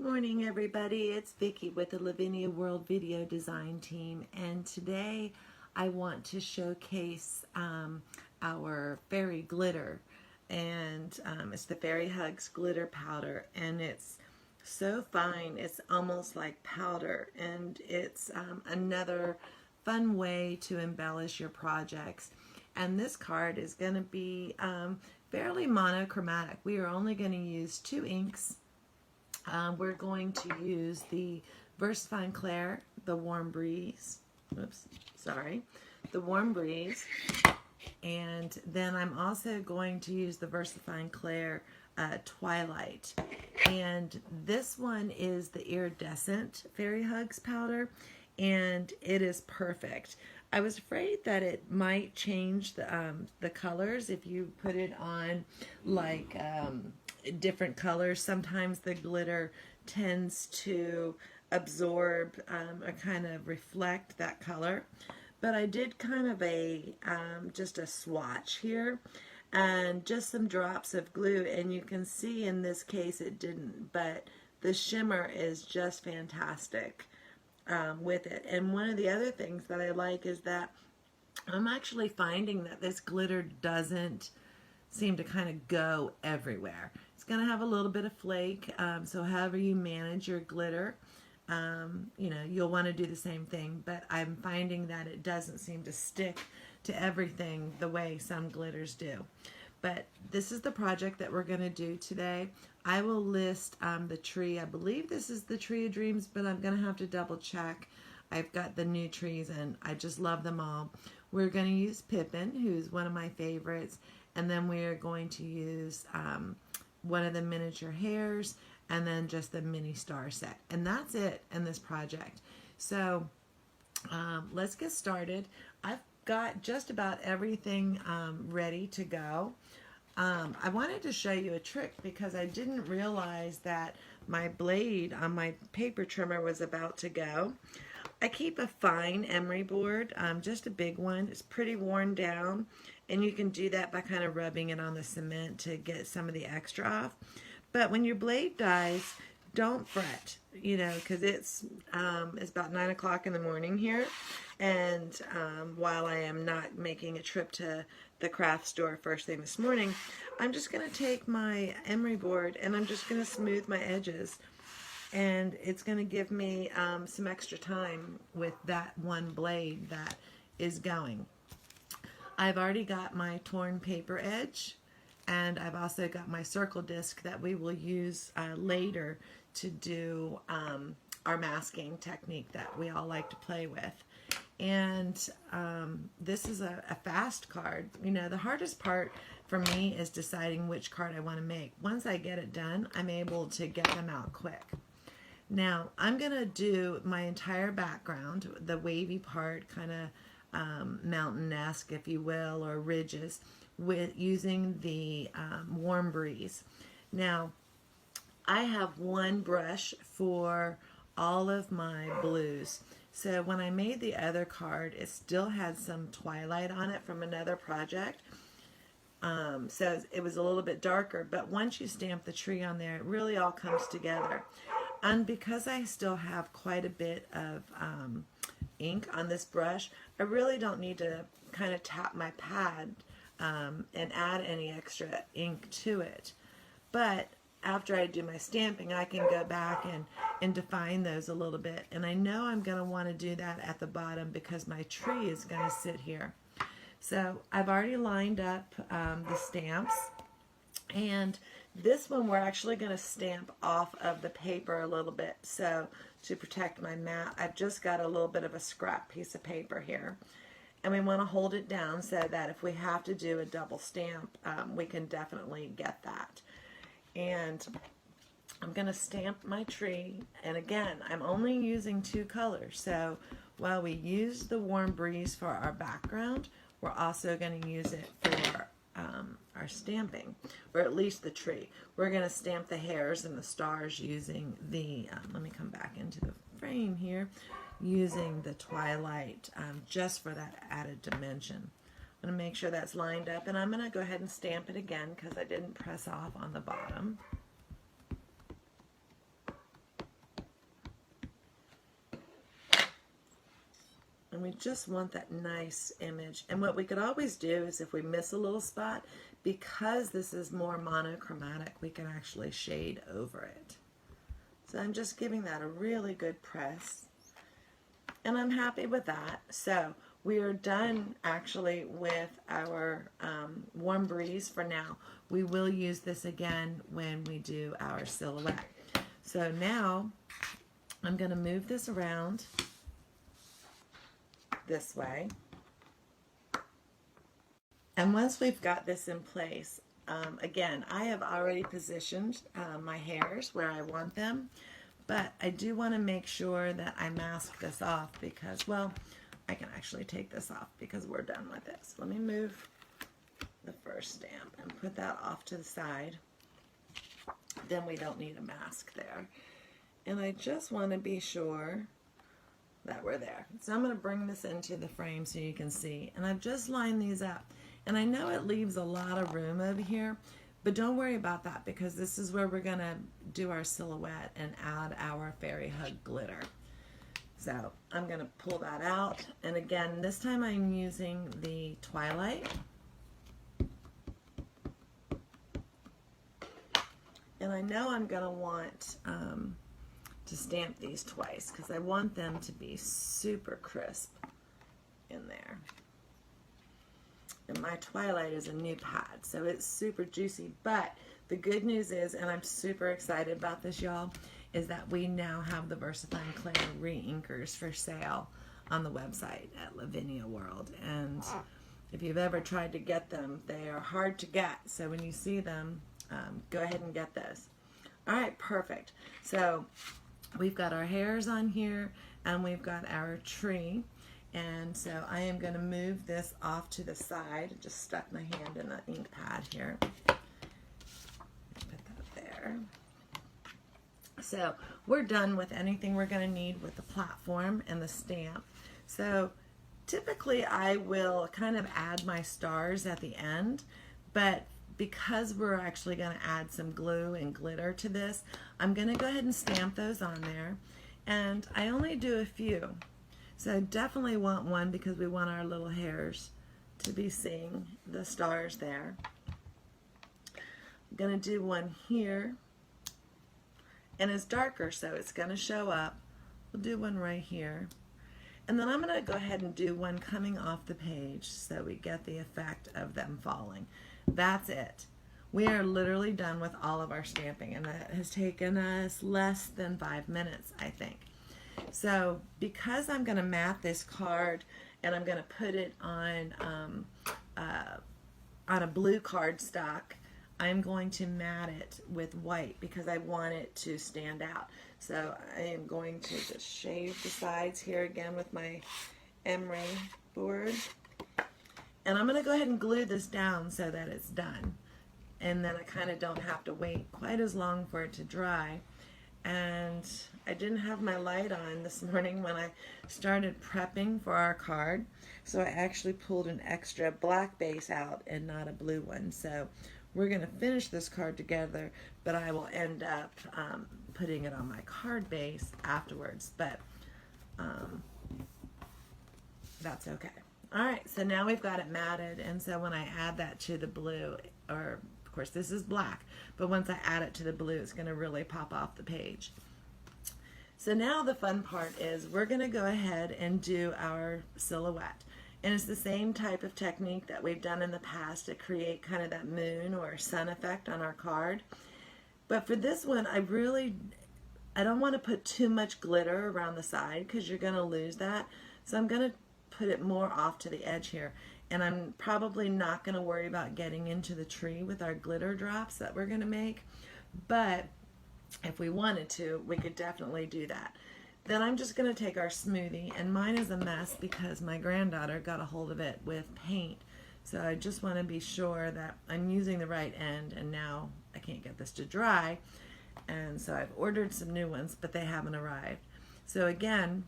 Morning everybody, it's Vicki with the Lavinia World Video Design Team, and today I want to showcase our fairy glitter, and it's the FairyHugs glitter powder, and it's so fine, it's almost like powder, and it's another fun way to embellish your projects. And this card is going to be fairly monochromatic. We are only going to use 2 inks. We're going to use the Versafine Clair, the Warm Breeze, the Warm Breeze, and then I'm also going to use the Versafine Clair Twilight, and this one is the iridescent FairyHugs powder, and it is perfect. I was afraid that it might change the colors if you put it on like different colors. Sometimes the glitter tends to absorb or kind of reflect that color, but I did kind of a just a swatch here and just some drops of glue, and you can see in this case it didn't, but the shimmer is just fantastic with it. And one of the other things that I like is that I'm actually finding that this glitter doesn't seem to kind of go everywhere. It's going to have a little bit of flake, so however you manage your glitter, you know, you'll want to do the same thing, but I'm finding that it doesn't seem to stick to everything the way some glitters do. But this is the project that we're going to do today. I will list the tree. I believe this is the Tree of Dreams, but I'm going to have to double check. I've got the new trees and I just love them all. We're going to use Pippin, who's one of my favorites, and then we're going to use one of the miniature hares, and then just the mini star set. And that's it in this project. So let's get started. I've got just about everything ready to go. I wanted to show you a trick because I didn't realize that my blade on my paper trimmer was about to go. I keep a fine emery board, just a big one. It's pretty worn down, and you can do that by kind of rubbing it on the cement to get some of the extra off. But when your blade dies, don't fret, you know, because it's about 9 o'clock in the morning here, and while I am not making a trip to the craft store first thing this morning, I'm just going to take my emery board and I'm just going to smooth my edges, and it's going to give me some extra time with that one blade that is going. I've already got my torn paper edge, and I've also got my circle disc that we will use later to do our masking technique that we all like to play with. And this is a fast card. You know, the hardest part for me is deciding which card I want to make. Once I get it done, I'm able to get them out quick. Now, I'm going to do my entire background, the wavy part, kind of mountain-esque, if you will, or ridges, with using the Warm Breeze. Now, I have one brush for all of my blues. So when I made the other card, it still had some twilight on it from another project. So it was a little bit darker, but once you stamp the tree on there, it really all comes together. And because I still have quite a bit of ink on this brush, I really don't need to kind of tap my pad and add any extra ink to it. But after I do my stamping, I can go back and define those a little bit. And I know I'm going to want to do that at the bottom because my tree is going to sit here. So I've already lined up the stamps. And this one we're actually going to stamp off of the paper a little bit. So to protect my mat, I've just got a little bit of a scrap piece of paper here. And we want to hold it down so that if we have to do a double stamp, we can definitely get that. And I'm going to stamp my tree, and again, I'm only using 2 colors. So while we use the Warm Breeze for our background, we're also going to use it for our stamping, or at least the tree. We're going to stamp the hares and the stars using the, let me come back into the frame here, using the twilight just for that added dimension. I'm going to make sure that's lined up, and I'm going to go ahead and stamp it again because I didn't press off on the bottom. we just want that nice image. And what we could always do is if we miss a little spot, because this is more monochromatic, we can actually shade over it. So I'm just giving that a really good press. And I'm happy with that. So we are done actually with our warm breeze for now. We will use this again when we do our silhouette. So now I'm going to move this around this way. And once we've got this in place, again, I have already positioned my hairs where I want them, but I do want to make sure that I mask this off because, well, I can actually take this off because we're done with this. Let me move the first stamp and put that off to the side. Then we don't need a mask there. And I just want to be sure that we're there. So I'm going to bring this into the frame so you can see. And I've just lined these up. And I know it leaves a lot of room over here, but don't worry about that because this is where we're going to do our silhouette and add our Fairy Hug glitter. So I'm going to pull that out. And again, this time I'm using the Twilight. And I know I'm going to want to stamp these twice because I want them to be super crisp in there. And my Twilight is a new pad, so it's super juicy. But the good news is, and I'm super excited about this, y'all, is that we now have the VersaFine Clay re-inkers for sale on the website at Lavinia World. And if you've ever tried to get them, they are hard to get. So when you see them, go ahead and get those. All right, perfect. So we've got our hairs on here, and we've got our tree. And so I am going to move this off to the side. Just stuck my hand in the ink pad here. Put that there. So we're done with anything we're going to need with the platform and the stamp. So typically I will kind of add my stars at the end, but because we're actually going to add some glue and glitter to this, I'm going to go ahead and stamp those on there. And I only do a few. So I definitely want one because we want our little hairs to be seeing the stars there. I'm going to do one here. And it's darker, so it's going to show up. We'll do one right here. And then I'm going to go ahead and do one coming off the page so we get the effect of them falling. That's it. We are literally done with all of our stamping, and that has taken us less than 5 minutes, I think. So because I'm going to mat this card and I'm going to put it on a blue cardstock, I'm going to mat it with white because I want it to stand out. So I am going to just shave the sides here again with my emery board. And I'm going to go ahead and glue this down so that it's done. And then I kind of don't have to wait quite as long for it to dry. And I didn't have my light on this morning when I started prepping for our card. So I actually pulled an extra black base out and not a blue one. So we're going to finish this card together, but I will end up putting it on my card base afterwards. But that's okay. All right, so now we've got it matted, and so when I add that to the blue, or of course this is black, but once I add it to the blue, it's going to really pop off the page. So now the fun part is we're going to go ahead and do our silhouette. And it's the same type of technique that we've done in the past to create kind of that moon or sun effect on our card. But for this one, I don't want to put too much glitter around the side because you're going to lose that. So I'm going to put it more off to the edge here. And I'm probably not going to worry about getting into the tree with our glitter drops that we're going to make. But if we wanted to, we could definitely do that. Then I'm just going to take our smoothie, and mine is a mess because my granddaughter got a hold of it with paint. So I just want to be sure that I'm using the right end, and now I can't get this to dry. And so I've ordered some new ones, but they haven't arrived. So again,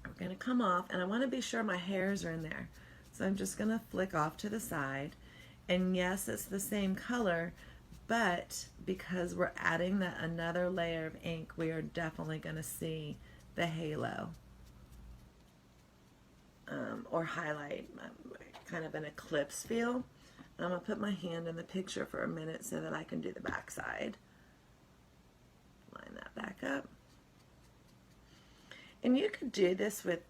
we're going to come off, and I want to be sure my hairs are in there. So I'm just going to flick off to the side. And yes, it's the same color, but because we're adding another layer of ink, we are definitely going to see the halo. or highlight, kind of an eclipse feel. I'm going to put my hand in the picture for a minute so that I can do the back side. Line that back up. And you could do this with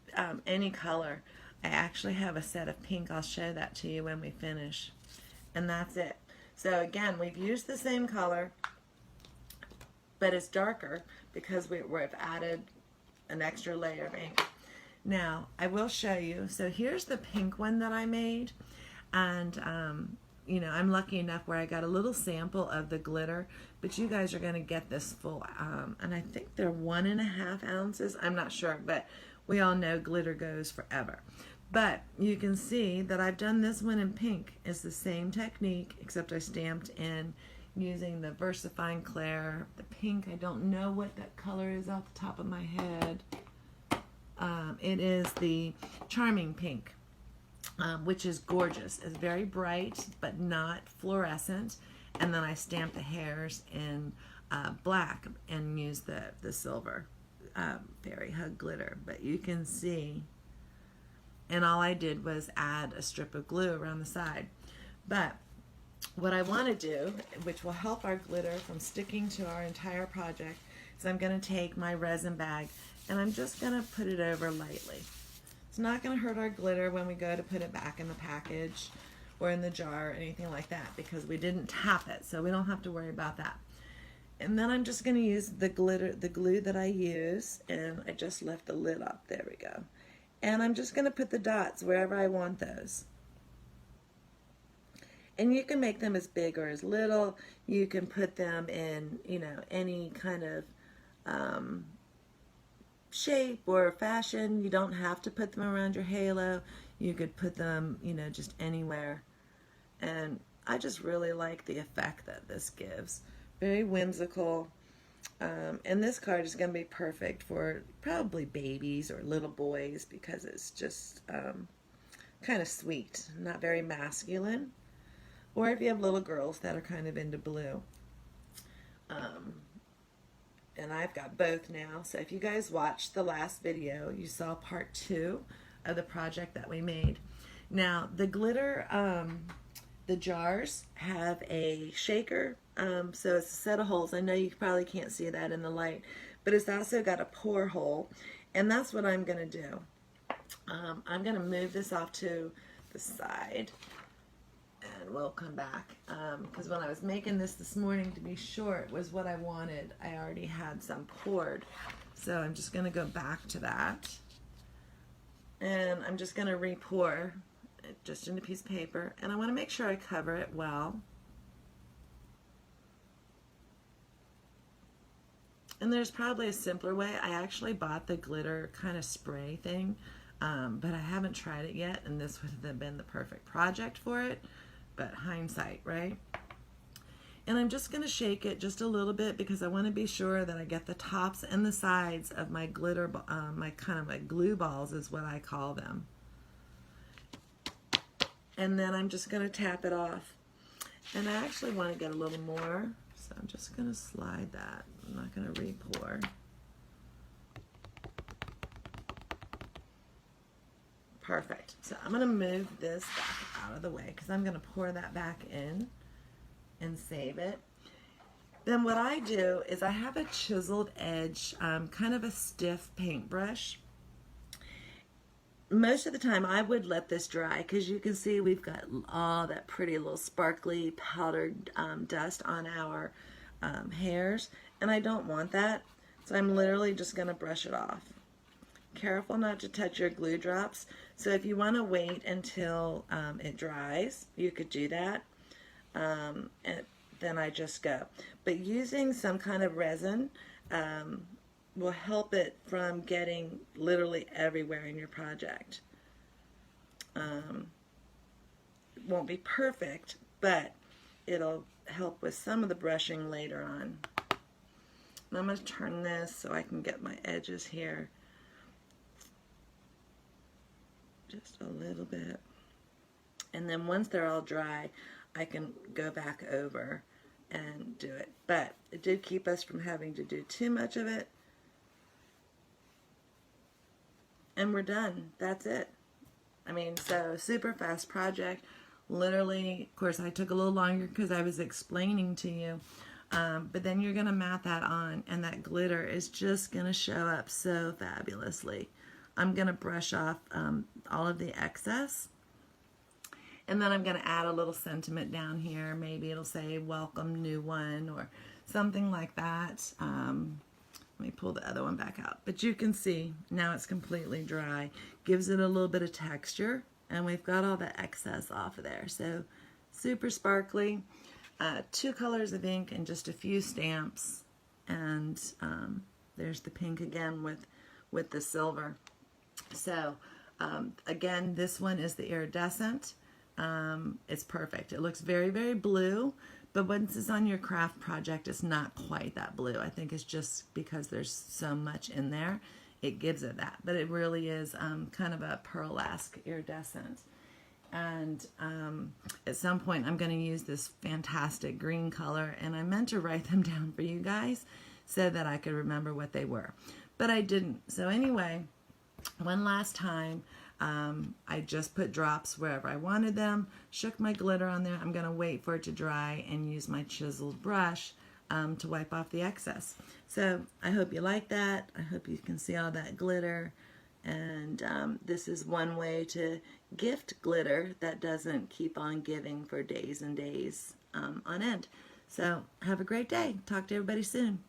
any color. I actually have a set of pink. I'll show that to you when we finish. And that's it. So again, we've used the same color, but it's darker because we've added an extra layer of ink. Now, I will show you. So here's the pink one that I made. And, you know, I'm lucky enough where I got a little sample of the glitter, but you guys are going to get this full, and I think they're 1.5 ounces. I'm not sure, but we all know glitter goes forever. But you can see that I've done this one in pink. It's the same technique, except I stamped in using the VersaFine Clair. The pink, I don't know what that color is off the top of my head. It is the Charming Pink. Which is gorgeous. It's very bright, but not fluorescent. And then I stamped the hairs in black and used the silver FairyHug glitter. But you can see, and all I did was add a strip of glue around the side. But what I want to do, which will help our glitter from sticking to our entire project, is I'm going to take my resin bag and I'm just going to put it over lightly. It's not going to hurt our glitter when we go to put it back in the package or in the jar or anything like that, because we didn't tap it, so we don't have to worry about that. And then I'm just going to use the glue that I use, and I just left the lid up. There we go. And I'm just going to put the dots wherever I want those. And you can make them as big or as little. You can put them in, you know, any kind of shape or fashion. You don't have to put them around your halo. You could put them, you know, just anywhere. And I just really like the effect that this gives. Very whimsical. And this card is going to be perfect for probably babies or little boys, because it's just kind of sweet, not very masculine. Or if you have little girls that are kind of into blue. And I've got both now. So if you guys watched the last video, you saw part 2 of the project that we made. Now, the glitter, the jars have a shaker. So it's a set of holes. I know you probably can't see that in the light, but it's also got a pour hole. And that's what I'm going to do. I'm going to move this off to the side. And we'll come back, because when I was making this morning to be short was what I wanted, I already had some poured. So I'm just going to go back to that. And I'm just going to re-pour it just in a piece of paper. And I want to make sure I cover it well. And there's probably a simpler way. I actually bought the glitter kind of spray thing, but I haven't tried it yet, and this would have been the perfect project for it. But hindsight, right? And I'm just going to shake it just a little bit, because I want to be sure that I get the tops and the sides of my glitter, my glue balls is what I call them. And then I'm just going to tap it off. And I actually want to get a little more, so I'm just going to slide that. I'm not going to re-pour. Perfect. So I'm going to move this back out of the way, because I'm going to pour that back in and save it. Then what I do is I have a chiseled edge, kind of a stiff paintbrush. Most of the time I would let this dry, because you can see we've got all that pretty little sparkly powdered dust on our hairs, and I don't want that. So I'm literally just going to brush it off. Careful not to touch your glue drops. So if you want to wait until it dries, you could do that. And then I just go. But using some kind of resin will help it from getting literally everywhere in your project. It won't be perfect, but it'll help with some of the brushing later on. And I'm going to turn this so I can get my edges here. Just a little bit. And then once they're all dry, I can go back over and do it. But it did keep us from having to do too much of it. And we're done. That's it. I mean, so super fast project. Literally, of course, I took a little longer because I was explaining to you. But then you're going to mat that on, and that glitter is just going to show up so fabulously. I'm going to brush off all of the excess. And then I'm going to add a little sentiment down here. Maybe it'll say, welcome new one, or something like that. Let me pull the other one back out. But you can see now it's completely dry. Gives it a little bit of texture. And we've got all the excess off of there. So super sparkly. 2 colors of ink and just a few stamps. And there's the pink again with the silver. So again, this one is the iridescent. It's perfect. It looks very, very blue, but once it's on your craft project, it's not quite that blue. I think it's just because there's so much in there, it gives it that. But it really is kind of a pearl-esque iridescent. And at some point, I'm going to use this fantastic green color, and I meant to write them down for you guys so that I could remember what they were. But I didn't. So anyway, one last time, I just put drops wherever I wanted them, shook my glitter on there. I'm going to wait for it to dry and use my chiseled brush to wipe off the excess. So I hope you like that. I hope you can see all that glitter. And this is one way to gift glitter that doesn't keep on giving for days and days on end. So have a great day. Talk to everybody soon.